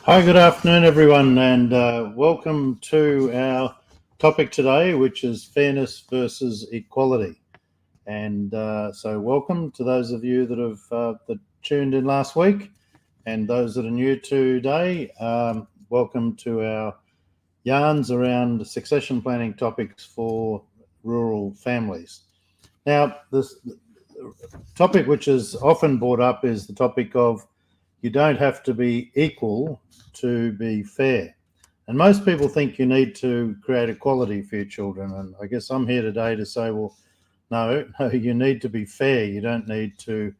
Hi, good afternoon, everyone, and welcome to our topic today, which is fairness versus equality. And so, welcome to those of you that tuned in last week, and those that are new today. Welcome to our yarns around succession planning topics for rural families. Now, this topic, which is often brought up, is the topic of you don't have to be equal to be fair. And most people think you need to create equality for your children. And I guess I'm here today to say, well, no, you need to be fair. You don't need to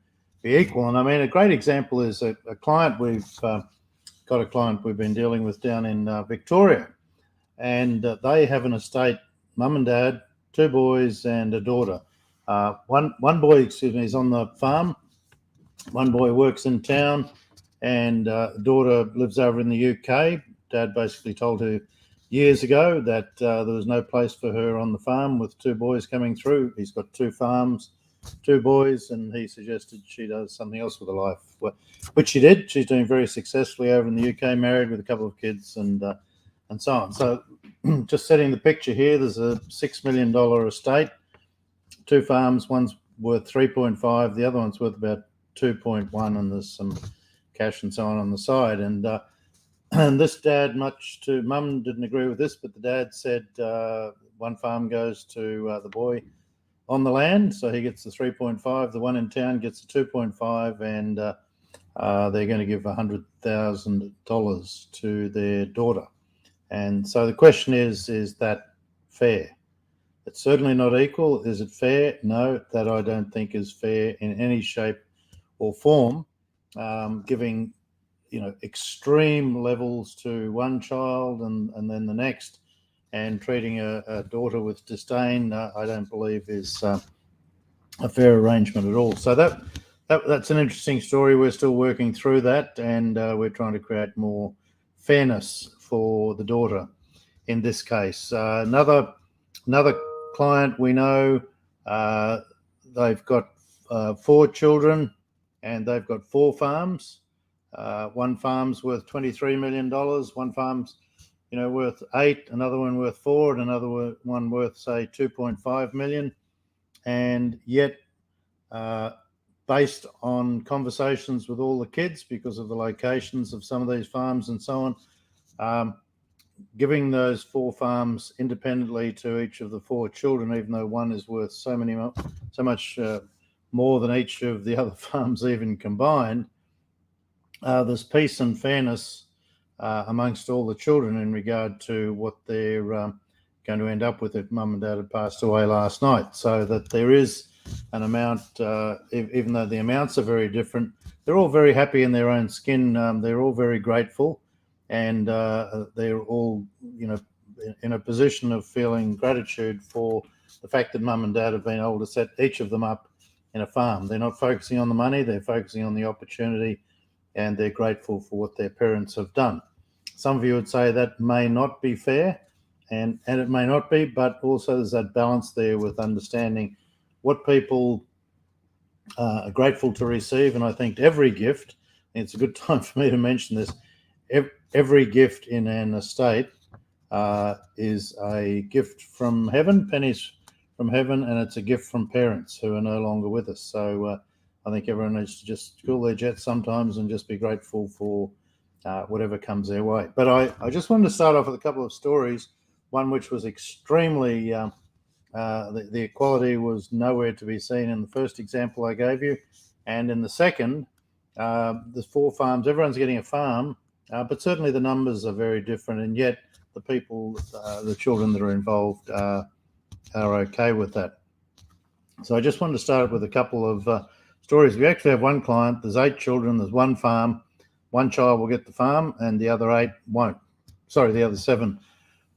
be equal. And I mean, a great example is a client got a client we've been dealing with down in Victoria. And they have an estate, mum and dad, two boys and a daughter. One boy, is on the farm. One boy works in town, and daughter lives over in the UK. Dad basically told her years ago that there was no place for her on the farm with two boys coming through. He's got two farms, two boys, and he suggested she does something else with her life, which she did. She's doing very successfully over in the UK, married with a couple of kids, and so on. So, just setting the picture here, there's a $6 million estate, two farms. One's worth 3.5, the other one's worth about 2.1, and there's some cash and so on the side. And this dad, much to mum, didn't agree with this, but the dad said one farm goes to the boy on the land, so he gets the 3.5. The one in town gets the 2.5, and they're going to give $100,000 to their daughter. And so the question is that fair? It's certainly not equal. Is it fair? No, that I don't think is fair in any shape or form. Giving extreme levels to one child and then the next, and treating a daughter with disdain, I don't believe is a fair arrangement at all. So that's an interesting story. We're still working through that, and we're trying to create more fairness for the daughter in this case. Another client we know, they've got 4 children, and they've got 4 farms. One farm's worth $23 million. One farm's, worth 8, another one worth 4, and another one worth, say, 2.5 million. And yet, based on conversations with all the kids, because of the locations of some of these farms and so on, giving those 4 farms independently to each of the 4 children, even though one is worth so much more than each of the other farms even combined, there's peace and fairness amongst all the children in regard to what they're going to end up with if mum and dad had passed away last night. So that there is an amount, even though the amounts are very different, they're all very happy in their own skin. They're all very grateful, and they're all, in a position of feeling gratitude for the fact that mum and dad have been able to set each of them up in a farm. They're not focusing on the money, they're focusing on the opportunity, and they're grateful for what their parents have done. Some of you would say that may not be fair, and it may not be, but also there's that balance there with understanding what people are grateful to receive. And I think every gift, and it's a good time for me to mention this, every gift in an estate is a gift from heaven, pennies from heaven, and it's a gift from parents who are no longer with us. So I think everyone needs to just cool their jets sometimes and just be grateful for whatever comes their way. But I just wanted to start off with a couple of stories, one which was extremely, the equality was nowhere to be seen in the first example I gave you. And in the second, there's 4 farms, everyone's getting a farm, but certainly the numbers are very different, and yet the people, the children that are involved are okay with that. So I just wanted to start with a couple of stories. We actually have one client, there's 8 children, there's one farm, one child will get the farm and the other 8 won't. Sorry, the other 7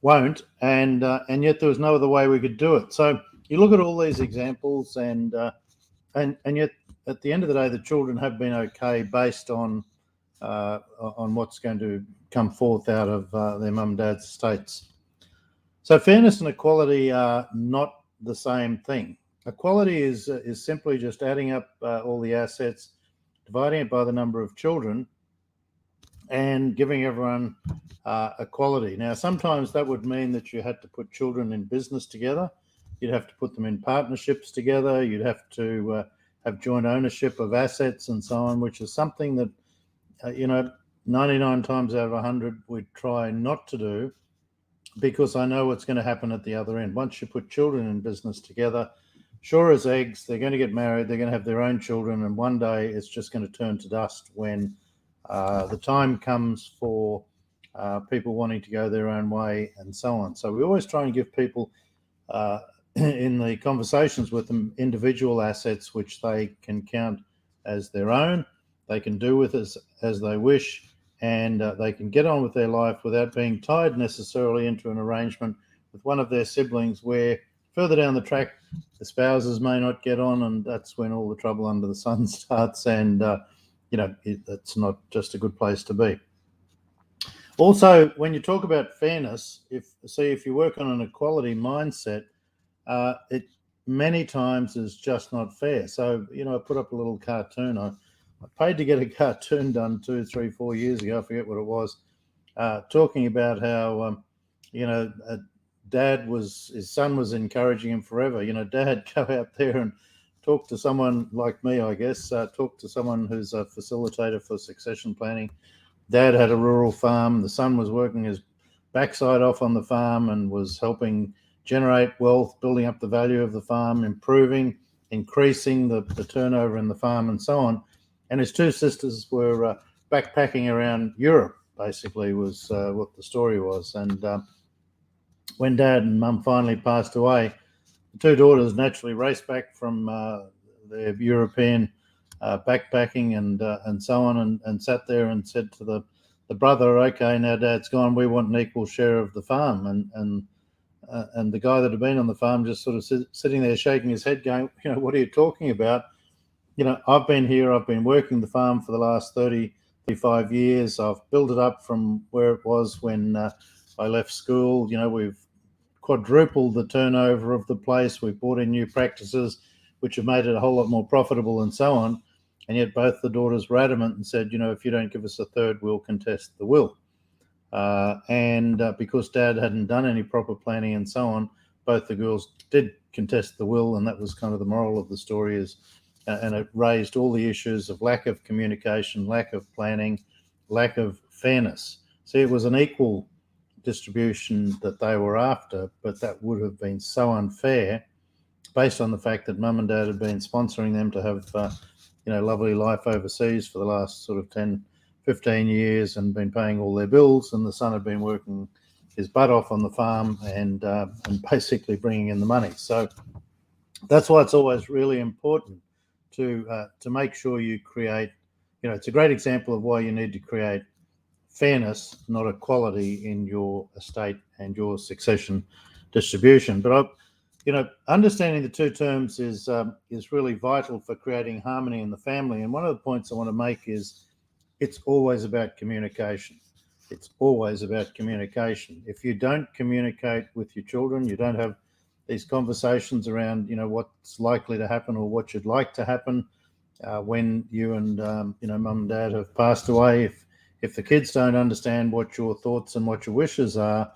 won't, and yet there was no other way we could do it. So you look at all these examples, and yet at the end of the day, the children have been okay based on what's going to come forth out of their mum and dad's estates. So fairness and equality are not the same thing. Equality is simply just adding up all the assets, dividing it by the number of children, and giving everyone equality. Now, sometimes that would mean that you had to put children in business together. You'd have to put them in partnerships together. You'd have to have joint ownership of assets and so on, which is something that, 99 times out of 100, we'd try not to do, because I know what's going to happen at the other end. Once you put children in business together, sure as eggs, they're going to get married, they're going to have their own children, and one day it's just going to turn to dust when the time comes for people wanting to go their own way and so on. So we always try and give people in the conversations with them individual assets which they can count as their own, they can do with as they wish, and they can get on with their life without being tied necessarily into an arrangement with one of their siblings where further down the track the spouses may not get on, and that's when all the trouble under the sun starts, and it's not just a good place to be. Also, when you talk about fairness, if you work on an equality mindset, it many times is just not fair. So, I put up a little cartoon. I paid to get a cartoon done 2, 3, 4 years ago. I forget what it was, talking about how, his son was encouraging him forever. Dad, go out there and talk to someone like me, I guess, talk to someone who's a facilitator for succession planning. Dad had a rural farm. The son was working his backside off on the farm and was helping generate wealth, building up the value of the farm, increasing the turnover in the farm and so on. And his two sisters were backpacking around Europe, basically, was what the story was. And when Dad and Mum finally passed away, the two daughters naturally raced back from their European backpacking and so on, and sat there and said to the brother, "Okay, now Dad's gone, we want an equal share of the farm." And the guy that had been on the farm just sort of sitting there shaking his head going, "What are you talking about? I've been here, I've been working the farm for the last 30, 35 years. I've built it up from where it was when I left school. We've quadrupled the turnover of the place. We've brought in new practices which have made it a whole lot more profitable and so on." And yet both the daughters were adamant and said, "If you don't give us a third, we'll contest the will." And because Dad hadn't done any proper planning and so on, both the girls did contest the will, and that was kind of the moral of the story. And it raised all the issues of lack of communication, lack of planning, lack of fairness. See, it was an equal distribution that they were after, but that would have been so unfair based on the fact that Mum and Dad had been sponsoring them to have lovely life overseas for the last sort of 10, 15 years and been paying all their bills, and the son had been working his butt off on the farm and basically bringing in the money. So that's why it's always really important to make sure you create, it's a great example of why you need to create fairness, not equality, in your estate and your succession distribution. But understanding the two terms is really vital for creating harmony in the family. And one of the points I want to make is it's always about communication. It's always about communication. If you don't communicate with your children, you don't have these conversations around, what's likely to happen or what you'd like to happen when you and, Mum and Dad have passed away. If the kids don't understand what your thoughts and what your wishes are,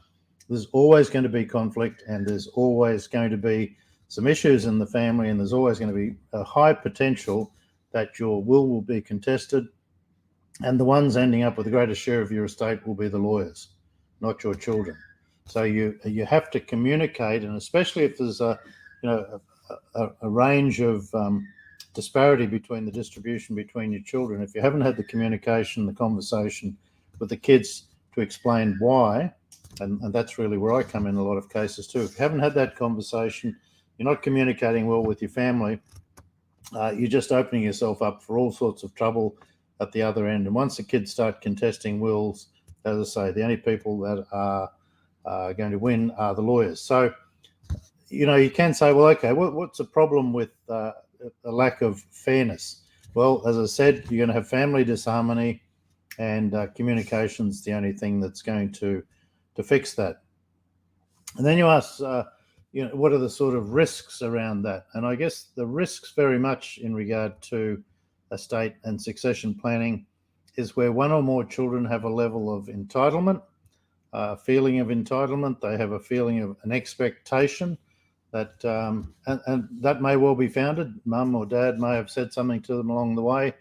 there's always going to be conflict, and there's always going to be some issues in the family, and there's always going to be a high potential that your will be contested, and the ones ending up with the greatest share of your estate will be the lawyers, not your children. So you have to communicate, and especially if there's a range of disparity between the distribution between your children. If you haven't had the communication, the conversation with the kids to explain why, and that's really where I come in a lot of cases too. If you haven't had that conversation, you're not communicating well with your family, you're just opening yourself up for all sorts of trouble at the other end. And once the kids start contesting wills, as I say, the only people that are going to win are the lawyers. So, you can say, well, okay, what's the problem with a lack of fairness? Well, as I said, you're going to have family disharmony, and communication's the only thing that's going to fix that. And then you ask, what are the sort of risks around that? And I guess the risks very much in regard to estate and succession planning is where one or more children have a level of entitlement, a feeling of entitlement. They have a feeling of an expectation that, and that may well be founded. Mum or dad may have said something to them along the way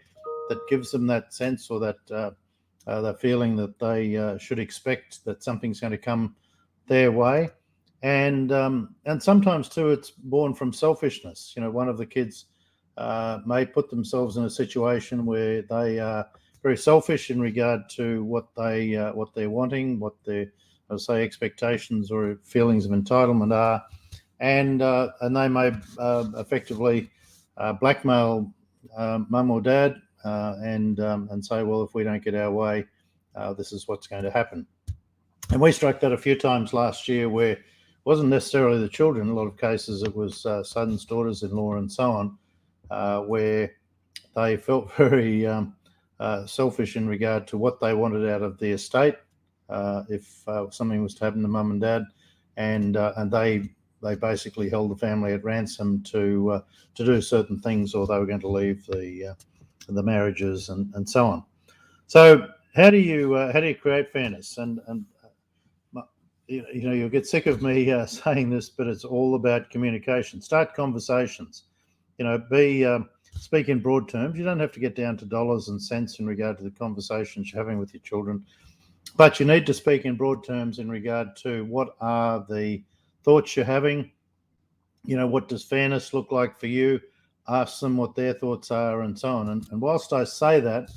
that gives them that sense, or that feeling that they should expect that something's going to come their way. And sometimes too, it's born from selfishness. One of the kids may put themselves in a situation where they are very selfish in regard to what they're wanting, what their, I'll say, expectations or feelings of entitlement are, and they may effectively blackmail mum or dad and say, well, if we don't get our way, this is what's going to happen. And we struck that a few times last year, where it wasn't necessarily the children. In a lot of cases, it was sons, daughters-in-law, and so on, where they felt very selfish in regard to what they wanted out of the estate if something was to happen to mum and dad, and they basically held the family at ransom to do certain things, or they were going to leave the marriages and so on. So how do you create fairness? And you'll get sick of me saying this, but it's all about communication. Start conversations. Speak in broad terms. You don't have to get down to dollars and cents in regard to the conversations you're having with your children, but you need to speak in broad terms in regard to what are the thoughts you're having. What does fairness look like for you? Ask them what their thoughts are, and so on. And whilst I say that,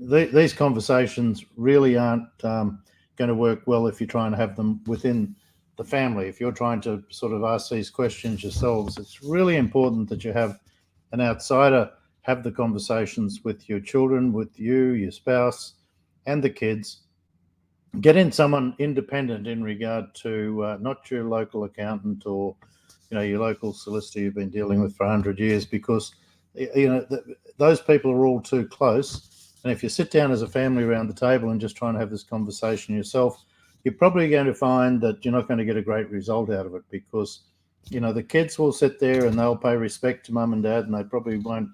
these conversations really aren't going to work well if you're trying to have them within the family. If you're trying to sort of ask these questions yourselves, it's really important that you have an outsider have the conversations with your children, with you, your spouse, and the kids. Get in someone independent in regard to not your local accountant or your local solicitor you've been dealing with for 100 years, because those people are all too close. And if you sit down as a family around the table and just try and have this conversation yourself, you're probably going to find that you're not going to get a great result out of it, because the kids will sit there and they'll pay respect to mum and dad, and they probably won't.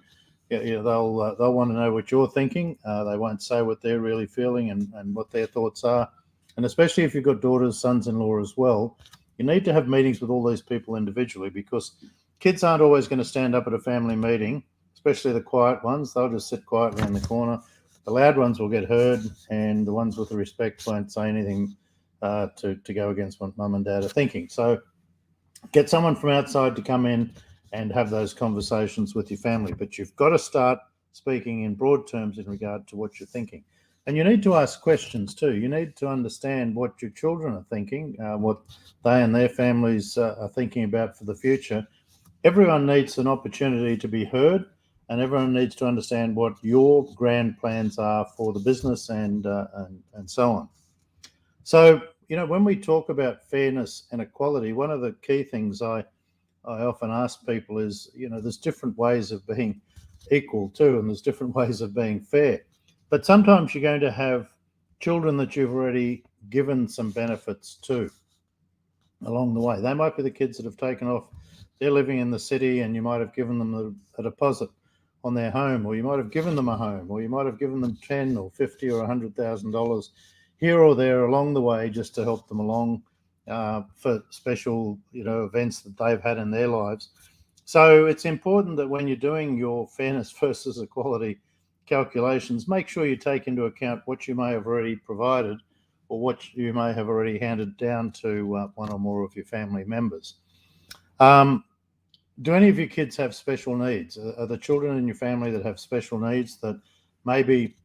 They'll want to know what you're thinking. They won't say what they're really feeling and what their thoughts are. And especially if you've got daughters, sons-in-law as well, you need to have meetings with all these people individually, because kids aren't always going to stand up at a family meeting, especially the quiet ones. They'll just sit quietly in the corner. The loud ones will get heard, and the ones with the respect won't say anything to go against what mum and dad are thinking. So get someone from outside to come in and have those conversations with your family. But you've got to start speaking in broad terms in regard to what you're thinking. And you need to ask questions too. You need to understand what your children are thinking, what they and their families are thinking about for the future. Everyone needs an opportunity to be heard, and everyone needs to understand what your grand plans are for the business and so on. So, when we talk about fairness and equality, one of the key things I often ask people is, there's different ways of being equal too, and there's different ways of being fair. But sometimes you're going to have children that you've already given some benefits to along the way. They might be the kids that have taken off. They're living in the city, and you might have given them a deposit on their home, or you might have given them a home, or you might have given them $10 or $50 or $100,000 here or there along the way, just to help them along for special, events that they've had in their lives. So it's important that when you're doing your fairness versus equality calculations, make sure you take into account what you may have already provided, or what you may have already handed down to one or more of your family members. Do any of your kids have special needs? Are the children in your family that have special needs that maybe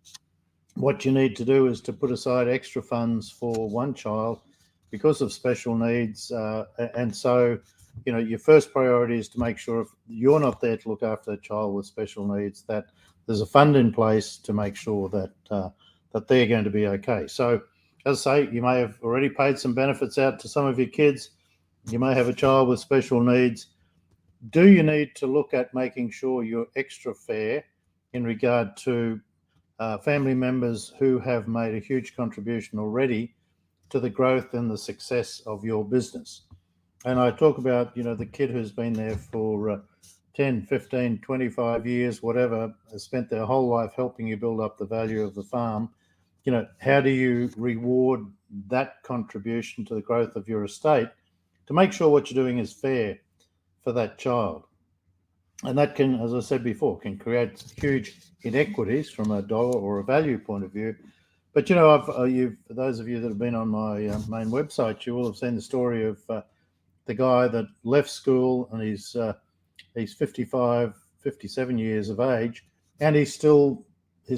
what you need to do is to put aside extra funds for one child because of special needs? And so, your first priority is to make sure, if you're not there to look after a child with special needs, that there's a fund in place to make sure that they're going to be okay. So, as I say, you may have already paid some benefits out to some of your kids. You may have a child with special needs. Do you need to look at making sure you're extra fair in regard to family members who have made a huge contribution already to the growth and the success of your business? And I talk about, the kid who's been there for 10, 15, 25 years, whatever, has spent their whole life helping you build up the value of the farm. How do you reward that contribution to the growth of your estate to make sure what you're doing is fair for that child? And that can, as I said before, can create huge inequities from a dollar or a value point of view. But for those of you that have been on my main website, you will have seen the story of the guy that left school, and he's 55, 57 years of age, and his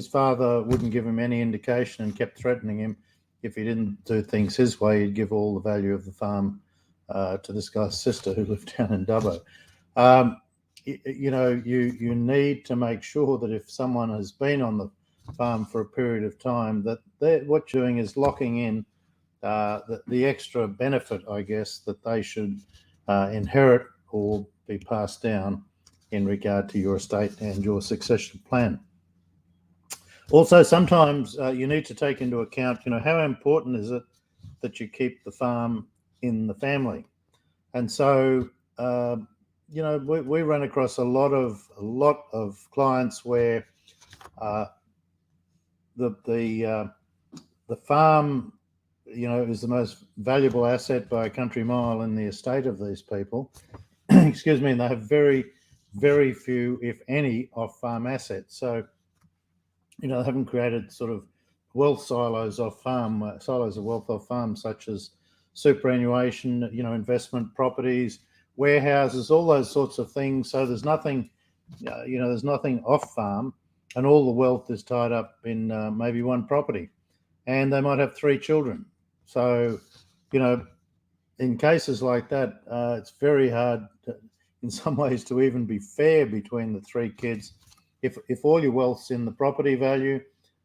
father wouldn't give him any indication and kept threatening him if he didn't do things his way, he'd give all the value of the farm to this guy's sister who lived down in Dubbo. You need to make sure that if someone has been on the farm for a period of time, that what you're doing is locking in the extra benefit, I guess, that they should inherit or be passed down in regard to your estate and your succession plan. Also, sometimes you need to take into account, how important is it that you keep the farm in the family? And so, we run across a lot of clients where the farm, is the most valuable asset by a country mile in the estate of these people. Excuse me, and they have very, very few, if any, off-farm assets. So, they haven't created sort of wealth silos of wealth off farm, such as superannuation, investment properties, warehouses, all those sorts of things. So there's nothing, there's nothing off farm, and all the wealth is tied up in maybe one property, and they might have 3 children. So, in cases like that, it's very hard in some ways to even be fair between the 3 kids. If all your wealth's in the property value,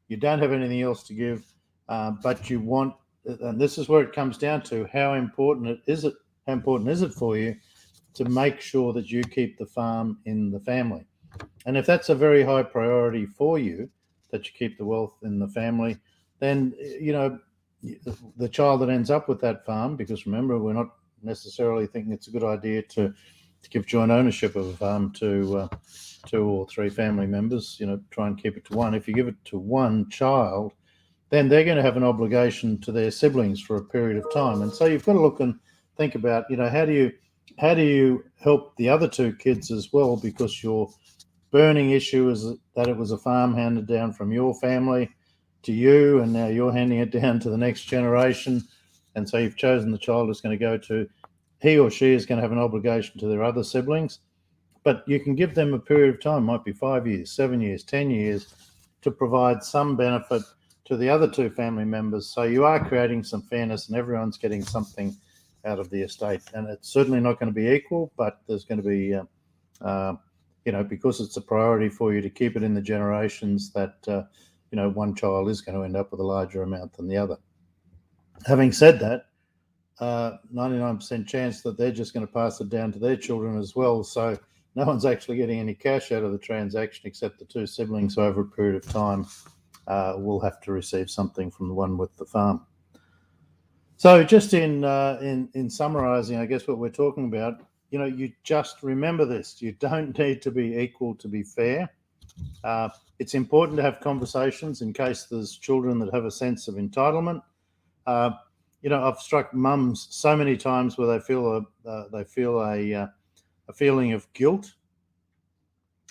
you don't have anything else to give, but you want, and this is where it comes down to, how important is it for you to make sure that you keep the farm in the family? And if that's a very high priority for you, that you keep the wealth in the family, then the child that ends up with that farm, because remember, we're not necessarily thinking it's a good idea to give joint ownership of a farm to 2 or 3 family members, try and keep it to one. If you give it to one child, then they're going to have an obligation to their siblings for a period of time. And so you've got to look and think about, how do you help the other 2 kids as well? Because your burning issue is that it was a farm handed down from your family to you, and now you're handing it down to the next generation. And so you've chosen the child is going to go to, he or she is going to have an obligation to their other siblings. But you can give them a period of time, might be 5 years, 7 years, 10 years, to provide some benefit to the other 2 family members. So you are creating some fairness, and everyone's getting something out of the estate. And it's certainly not going to be equal, but there's going to be, because it's a priority for you to keep it in the generations, that, one child is going to end up with a larger amount than the other. Having said that, 99% chance that they're just going to pass it down to their children as well. So no one's actually getting any cash out of the transaction, except the 2 siblings over a period of time will have to receive something from the one with the farm. So just in summarising, I guess what we're talking about, you just remember this: you don't need to be equal to be fair. It's important to have conversations in case there's children that have a sense of entitlement. I've struck mums so many times where they feel a feeling of guilt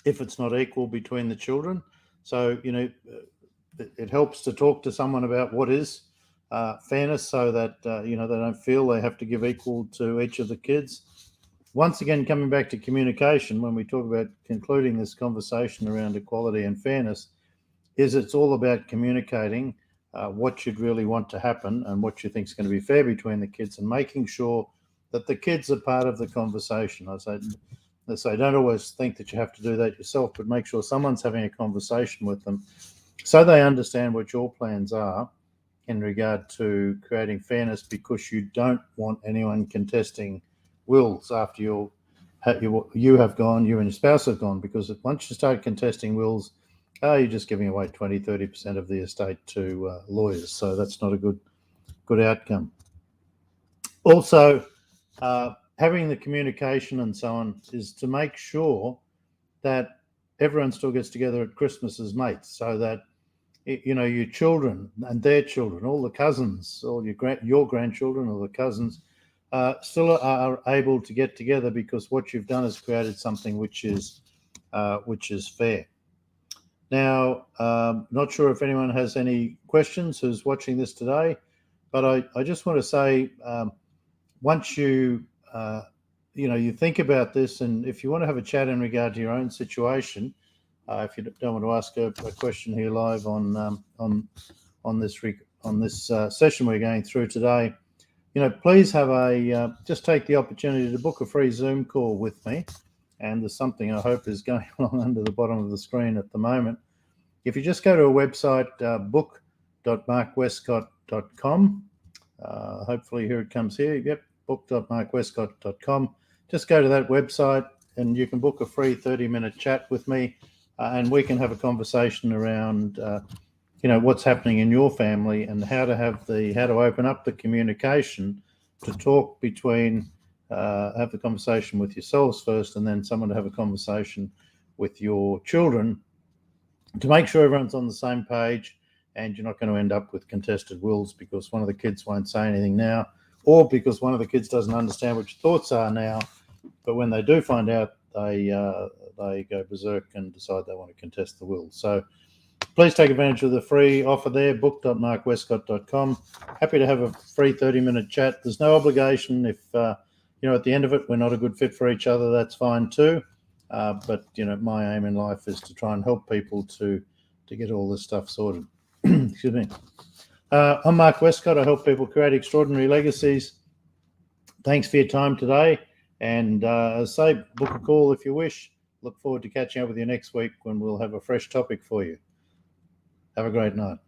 if it's not equal between the children. So, it helps to talk to someone about what is fairness, so that, they don't feel they have to give equal to each of the kids. Once again, coming back to communication, when we talk about concluding this conversation around equality and fairness, it's all about communicating what you'd really want to happen and what you think is going to be fair between the kids, and making sure that the kids are part of the conversation. I say don't always think that you have to do that yourself, but make sure someone's having a conversation with them so they understand what your plans are in regard to creating fairness, because you don't want anyone contesting wills after you have gone, you and your spouse have gone, because once you start contesting wills, you're just giving away 20-30% of the estate to lawyers. So that's not a good outcome. Also, having the communication and so on is to make sure that everyone still gets together at Christmas as mates, so that your children and their children, all the cousins, all your grandchildren or the cousins, still are able to get together, because what you've done is created something which is fair. Now, not sure if anyone has any questions who's watching this today, but I just want to say, once you think about this, and if you want to have a chat in regard to your own situation, if you don't want to ask a question here live on this session we're going through today, please have just take the opportunity to book a free Zoom call with me. And there's something I hope is going along under the bottom of the screen at the moment. If you just go to a website, book.markwestcott.com, hopefully here it comes here. Yep, book.markwestcott.com. Just go to that website and you can book a free 30-minute chat with me, and we can have a conversation around what's happening in your family and how to open up the communication to talk between have the conversation with yourselves first, and then someone to have a conversation with your children to make sure everyone's on the same page, and you're not going to end up with contested wills because one of the kids won't say anything now, or because one of the kids doesn't understand what your thoughts are now, but when they do find out, they go berserk and decide they want to contest the will. So please take advantage of the free offer there, book.markwestcott.com. Happy to have a free 30-minute chat. There's no obligation. If at the end of it, we're not a good fit for each other, that's fine too. But my aim in life is to try and help people to get all this stuff sorted. Excuse me. I'm Mark Westcott. I help people create extraordinary legacies. Thanks for your time today. And as I say, book a call if you wish. Look forward to catching up with you next week when we'll have a fresh topic for you. Have a great night.